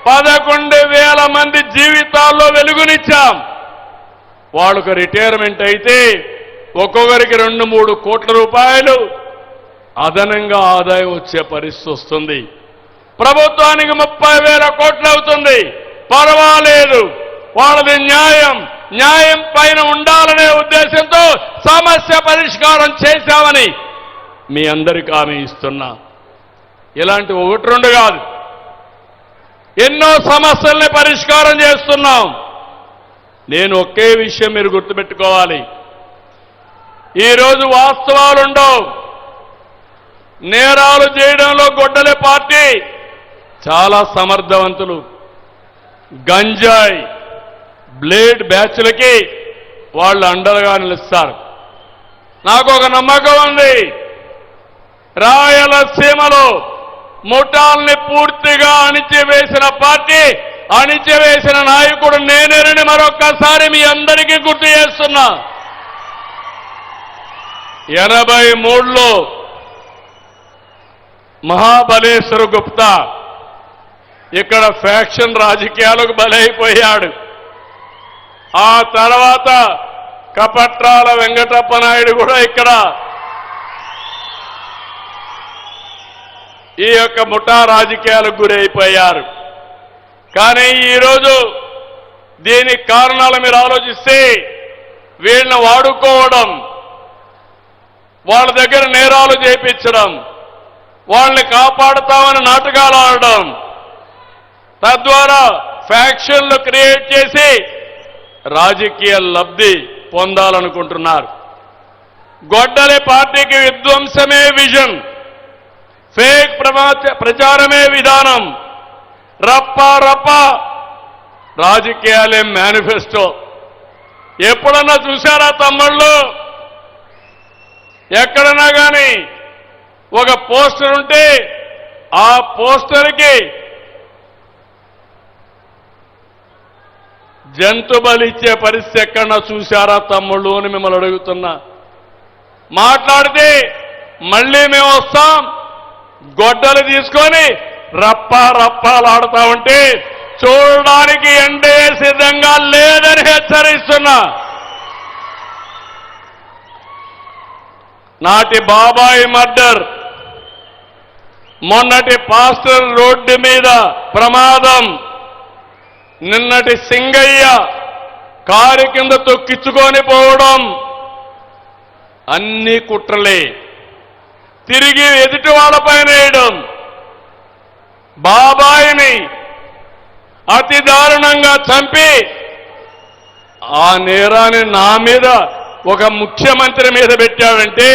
11,000 మంది జీవితాల్లో వెలుగునిచ్చాం. వాళ్ళకు రిటైర్మెంట్ అయితే ఒక్కొక్కరికి 2-3 కోట్ల రూపాయలు అదనంగా ఆదాయం వచ్చే పరిస్థితి వస్తుంది. ప్రభుత్వానికి 30,000 కోట్లు అవుతుంది. పర్వాలేదు, వాళ్ళది న్యాయం పైన ఉండాలనే ఉద్దేశంతో సమస్య పరిష్కారం చేశామని మీ అందరికీ హామీ ఇస్తున్నా. ఇలాంటి 1-2 కాదు, ఎన్నో సమస్యల్ని పరిష్కారం చేస్తున్నాం. నేను ఒకే విషయం మీరు గుర్తుపెట్టుకోవాలి, ఈరోజు వాస్తవాలుండవు. నేరాలు చేయడంలో గొడ్డలి పార్టీ చాలా సమర్థవంతులు. గంజాయి బ్లేడ్ బ్యాచ్లకి వాళ్ళు అండగా నిలుస్తారు. నాకు ఒక నమ్మకం ఉంది, రాయలసీమలో ముఠాల్ని పూర్తిగా అణిచివేసిన పార్టీ, అణిచివేసిన నాయకుడు నేనేనని మరొక్కసారి మీ అందరికీ గుర్తు చేస్తున్నా. 83లో మహాబలేశ్వర గుప్తా ఇక్కడ ఫ్యాక్షన్ రాజకీయాలకు బలైపోయాడు. ఆ తర్వాత కపట్రాల వెంకటప్ప నాయుడు కూడా ఇక్కడ ఈ యొక్క ముఠా రాజకీయాలకు గురైపోయారు. కానీ ఈరోజు దీనికి కారణాలు మీరు ఆలోచిస్తే, వీళ్ళని వాడుకోవడం, వాళ్ళ దగ్గర నేరాలు చేయించడం, వాళ్ళని కాపాడుతామని నాటకాలు ఆడడం, తద్వారా ఫ్యాక్షన్లు క్రియేట్ చేసి రాజకీయ లబ్ధి పొందాలనుకుంటున్నారు. గొడ్డలి పార్టీకి విధ్వంసమే విజన్, ఫేక్ ప్రచారమే విధానం, రప్ప రాజకీయాలే మేనిఫెస్టో. ఎప్పుడన్నా చూశారా తమ్ముళ్ళు? ఎక్కడన్నా కానీ ఒక పోస్టర్ ఉంటే ఆ పోస్టర్కి జంతు బలిచ్చే పరిస్థితి ఎక్కడన్నా చూశారా తమ్ముళ్ళు అని మిమ్మల్ని అడుగుతున్నా. మాట్లాడితే మళ్ళీ మేము వస్తాం, గొడ్డలు తీసుకొని రప్పాలాడుతా ఉంటే చూడడానికి ఎన్డీఏ సిద్ధంగా లేదని హెచ్చరిస్తున్నా. నాటి బాబాయి మర్డర్, మొన్నటి పాస్టర్ రోడ్డు మీద ప్రమాదం, నిన్నటి సింగయ్య కారు కింద తొక్కించుకొని పోవడం అన్ని కుట్రలే. తిరిగి ఎదుటి వాళ్ళపైన వేయడం, బాబాయిని అతి దారుణంగా చంపి ఆ నేరాన్ని నా మీద ఒక ముఖ్యమంత్రి మీద పెట్టాడంటే,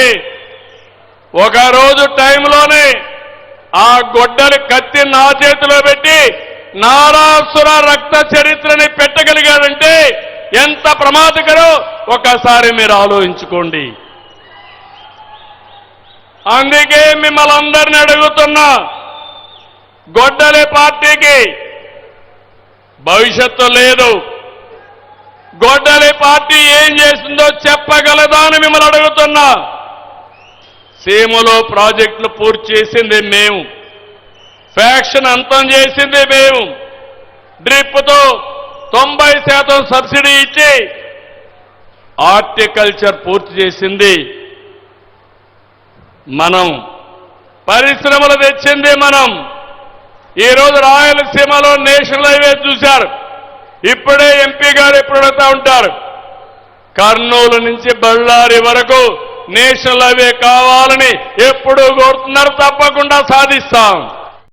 ఒకరోజు టైంలోనే ఆ గొడ్డలి కత్తి నా చేతిలో పెట్టి నారాసుర రక్త చరిత్రని పెట్టగలిగాడంటే ఎంత ప్రమాదకరో ఒకసారి మీరు ఆలోచించుకోండి. అందుకే మిమ్మల్ని అందరినీ అడుగుతున్నా, గొడ్డలి పార్టీకి భవిష్యత్తు లేదు. గొడ్డలి పార్టీ ఏం చేసిందో చెప్పగలదా అని మిమ్మల్ని అడుగుతున్నా. సీమలో ప్రాజెక్టులు పూర్తి చేసింది మేము, ఫ్యాక్షన్ అంతం చేసింది మేము, డ్రిప్తో 90% సబ్సిడీ ఇచ్చి హార్టికల్చర్ పూర్తి చేసింది మనం, పరిశ్రమలు తెచ్చింది మనం. ఈరోజు రాయలసీమలో నేషనల్ హైవే చూశారు. ఇప్పుడే ఎంపీ గారు ఎప్పుడు అడుగుతా ఉంటారు, కర్నూలు నుంచి బళ్ళారి వరకు నేషనల్ హైవే కావాలని ఎప్పుడు కోరుతున్నారు. తప్పకుండా సాధిస్తాం.